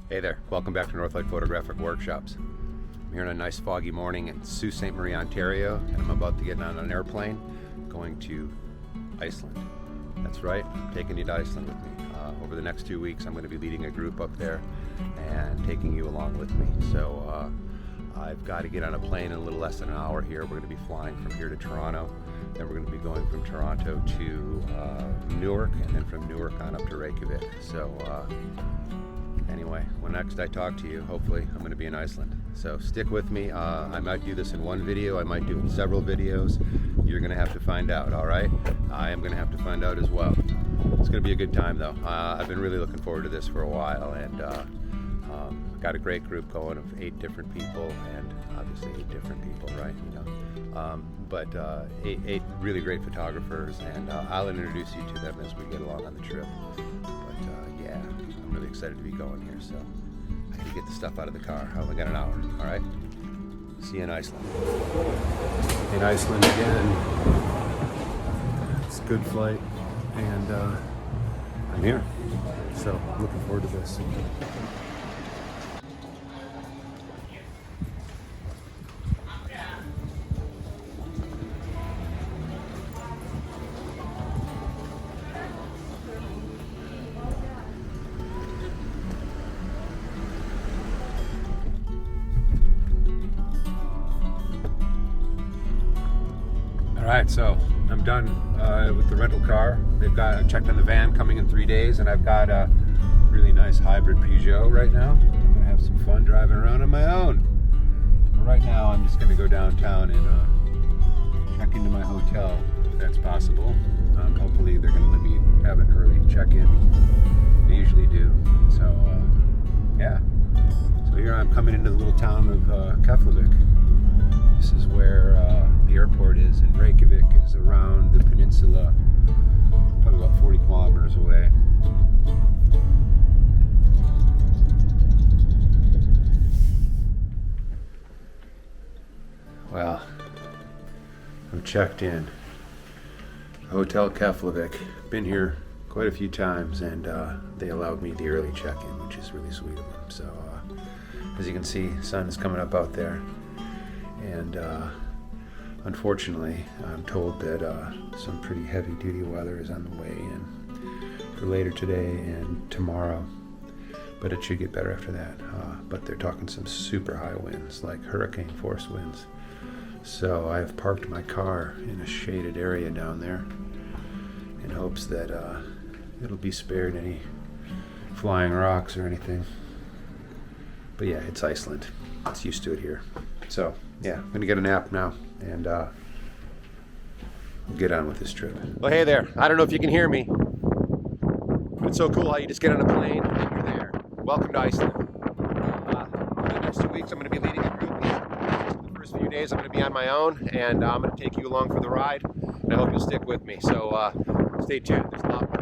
Hey there, welcome back to Northlight Photographic Workshops. I'm here on a nice foggy morning in Sault Ste Marie, Ontario, and I'm about to get on an airplane going to Iceland. That's right, I'm taking you to Iceland with me. Over the next 2 weeks I'm going to be leading a group up there and taking you along with me. So I've got to get on a plane in a little less than an hour here. We're going to be flying from here to Toronto, then we're going to be going from Toronto to Newark, and then from Newark on up to Reykjavik. So anyway, when next I talk to you, hopefully I'm going to be in Iceland. So stick with me. I might do this in one video, I might do it in several videos. You're going to have to find out, all right? I am going to have to find out as well. It's going to be a good time though. I've been really looking forward to this for a while, and got a great group going of 8 different people, and obviously 8 different people, right? You know, but 8 really great photographers, and I'll introduce you to them as we get along on the trip. But yeah, I'm really excited to be going here, so I need to get the stuff out of the car. I only got an hour, all right? See you in Iceland. In Iceland again. It's a good flight, and I'm here, so I'm looking forward to this. Alright, so I'm done with the rental car. I've checked on the van coming in 3 days, and I've got a really nice hybrid Peugeot right now. I'm gonna have some fun driving around on my own. But right now I'm just gonna go downtown and check into my hotel, if that's possible. Hopefully they're gonna let me have an early check-in. They usually do. So yeah. So here I'm coming into the little town of Keflavik. This is where the airport is, and Reykjavik is around the peninsula, probably about 40 kilometers away. Well, I'm checked in. Hotel Keflavik. Been here quite a few times, and they allowed me the early check-in, which is really sweet of them. So as you can see, the sun is coming up out there. And unfortunately, I'm told that some pretty heavy-duty weather is on the way in for later today and tomorrow, but it should get better after that. But they're talking some super high winds, like hurricane force winds. So I've parked my car in a shaded area down there in hopes that it'll be spared any flying rocks or anything. But yeah, it's Iceland. It's used to it here. So yeah, I'm gonna get a nap now, and we'll get on with this trip. Well, hey there. I don't know if you can hear me, but it's so cool how you just get on a plane and you're there. Welcome to Iceland. For the next 2 weeks, I'm gonna be leading a group. The first few days, I'm gonna be on my own, and I'm gonna take you along for the ride, and I hope you'll stick with me. So stay tuned. There's a lot more